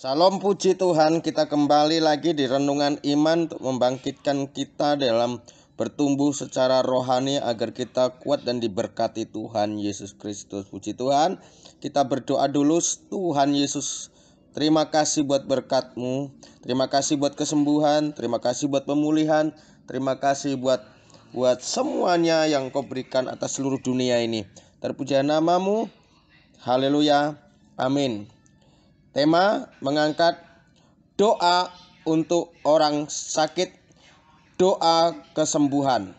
Salam puji Tuhan, kita kembali lagi di renungan iman untuk membangkitkan kita dalam bertumbuh secara rohani agar kita kuat dan diberkati Tuhan Yesus Kristus. Puji Tuhan, kita berdoa dulu. Tuhan Yesus, terima kasih buat berkat-Mu, terima kasih buat kesembuhan, terima kasih buat pemulihan, terima kasih buat semuanya yang Kau berikan atas seluruh dunia ini. Terpuji nama-Mu, haleluya, amin. Tema mengangkat doa untuk orang sakit, doa kesembuhan.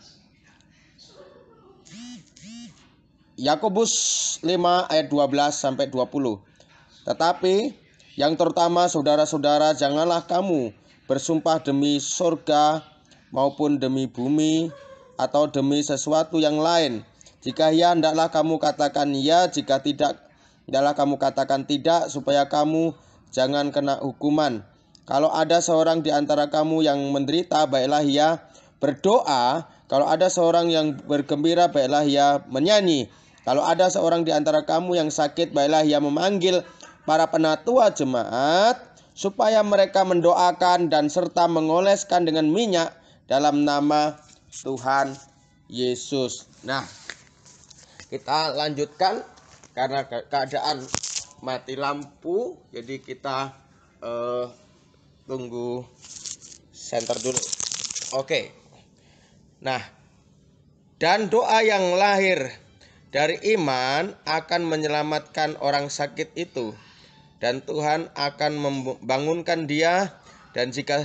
Yakobus 5 ayat 12 sampai 20. Tetapi yang terutama saudara-saudara, janganlah kamu bersumpah demi surga maupun demi bumi atau demi sesuatu yang lain. Jika ya, hendaklah kamu katakan ya, jika tidak, hendaklah kamu katakan tidak, supaya kamu jangan kena hukuman. Kalau ada seorang di antara kamu yang menderita, baiklah ia berdoa. Kalau ada seorang yang bergembira, baiklah ia menyanyi. Kalau ada seorang di antara kamu yang sakit, baiklah ia memanggil para penatua jemaat, supaya mereka mendoakan dan serta mengoleskan dengan minyak dalam nama Tuhan Yesus. Nah, kita lanjutkan karena keadaan mati lampu, jadi kita tunggu center dulu. Oke. Nah, dan doa yang lahir dari iman akan menyelamatkan orang sakit itu, dan Tuhan akan membangunkan dia, dan jika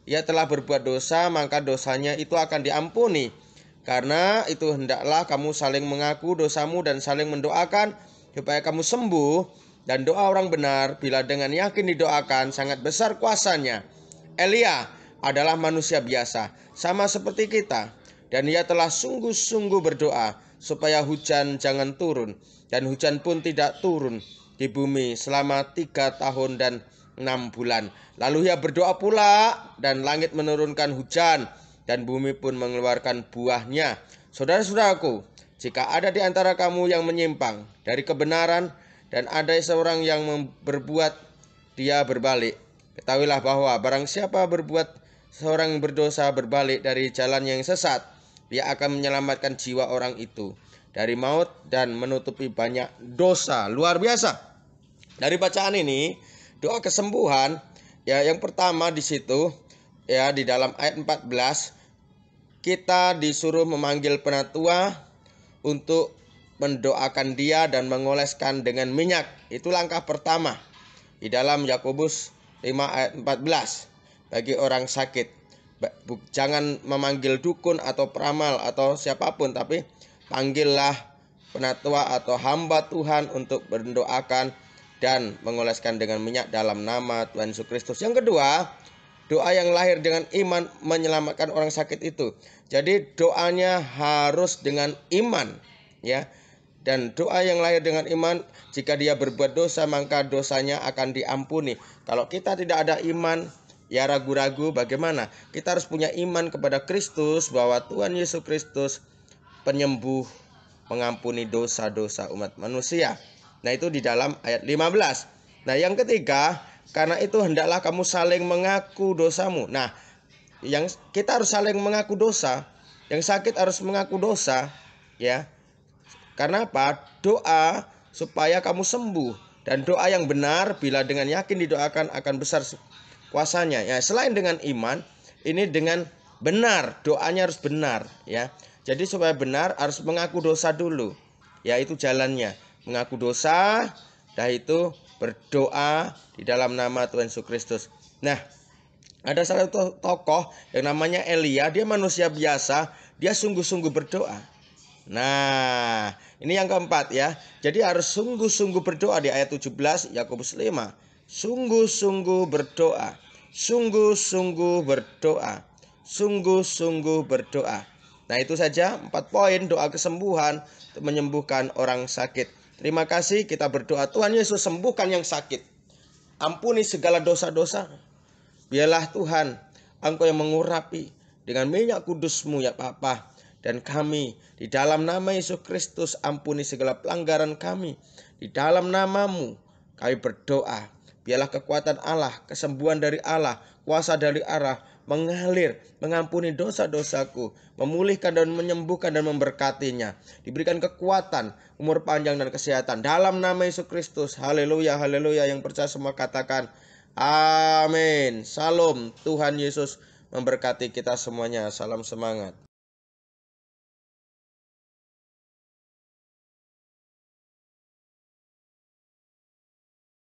ia telah berbuat dosa, maka dosanya itu akan diampuni. Karena itu hendaklah kamu saling mengaku dosamu dan saling mendoakan supaya kamu sembuh. Dan doa orang benar bila dengan yakin didoakan sangat besar kuasanya. Elia adalah manusia biasa, sama seperti kita, dan ia telah sungguh-sungguh berdoa supaya hujan jangan turun, dan hujan pun tidak turun di bumi selama 3 tahun dan 6 bulan. Lalu ia berdoa pula, dan langit menurunkan hujan, dan bumi pun mengeluarkan buahnya. Saudara-saudaraku, jika ada di antara kamu yang menyimpang dari kebenaran, dan ada seorang yang berbuat dia berbalik, ketahuilah bahwa barang siapa berbuat seorang yang berdosa berbalik dari jalan yang sesat, dia akan menyelamatkan jiwa orang itu dari maut dan menutupi banyak dosa. Luar biasa. Dari bacaan ini, doa kesembuhan, ya, yang pertama di situ, ya, di dalam ayat 14, kita disuruh memanggil penatua untuk mendoakan dia dan mengoleskan dengan minyak. Itu langkah pertama di dalam Yakobus 5 ayat 14. Bagi orang sakit, jangan memanggil dukun atau peramal atau siapapun, tapi panggillah penatua atau hamba Tuhan untuk mendoakan dan mengoleskan dengan minyak dalam nama Tuhan Yesus Kristus. Yang kedua, doa yang lahir dengan iman menyelamatkan orang sakit itu. Jadi doanya harus dengan iman, ya. Dan doa yang lahir dengan iman, jika dia berbuat dosa maka dosanya akan diampuni. Kalau kita tidak ada iman, ya ragu-ragu bagaimana? Kita harus punya iman kepada Kristus, bahwa Tuhan Yesus Kristus penyembuh, mengampuni dosa-dosa umat manusia. Nah, itu di dalam ayat 15. Nah, yang ketiga, karena itu hendaklah kamu saling mengaku dosamu. Nah, yang kita harus saling mengaku dosa. Yang sakit harus mengaku dosa, ya. Karena apa? Doa supaya kamu sembuh. Dan doa yang benar bila dengan yakin didoakan akan besar kuasanya. Ya, selain dengan iman, ini dengan benar, doanya harus benar, ya. Jadi supaya benar harus mengaku dosa dulu. Ya, itu jalannya. Mengaku dosa, dah itu berdoa di dalam nama Tuhan Yesus Kristus. Nah, ada salah satu tokoh yang namanya Elia, dia manusia biasa, dia sungguh-sungguh berdoa. Nah, ini yang keempat, ya. Jadi harus sungguh-sungguh berdoa di ayat 17 Yakobus 5. Sungguh-sungguh berdoa. Sungguh-sungguh berdoa. Sungguh-sungguh berdoa. Nah, itu saja 4 poin doa kesembuhan untuk menyembuhkan orang sakit. Terima kasih, kita berdoa. Tuhan Yesus, sembuhkan yang sakit. Ampuni segala dosa-dosa. Biarlah Tuhan, Engkau yang mengurapi dengan minyak kudus-Mu, ya Bapa. Dan kami di dalam nama Yesus Kristus, ampuni segala pelanggaran kami. Di dalam nama-Mu kami berdoa. Biarlah kekuatan Allah, kesembuhan dari Allah, kuasa dari Allah mengalir, mengampuni dosa-dosaku, memulihkan dan menyembuhkan dan memberkatinya. Diberikan kekuatan, umur panjang dan kesehatan. Dalam nama Yesus Kristus. Haleluya, haleluya. Yang percaya semua katakan amin. Salam. Tuhan Yesus memberkati kita semuanya. Salam semangat.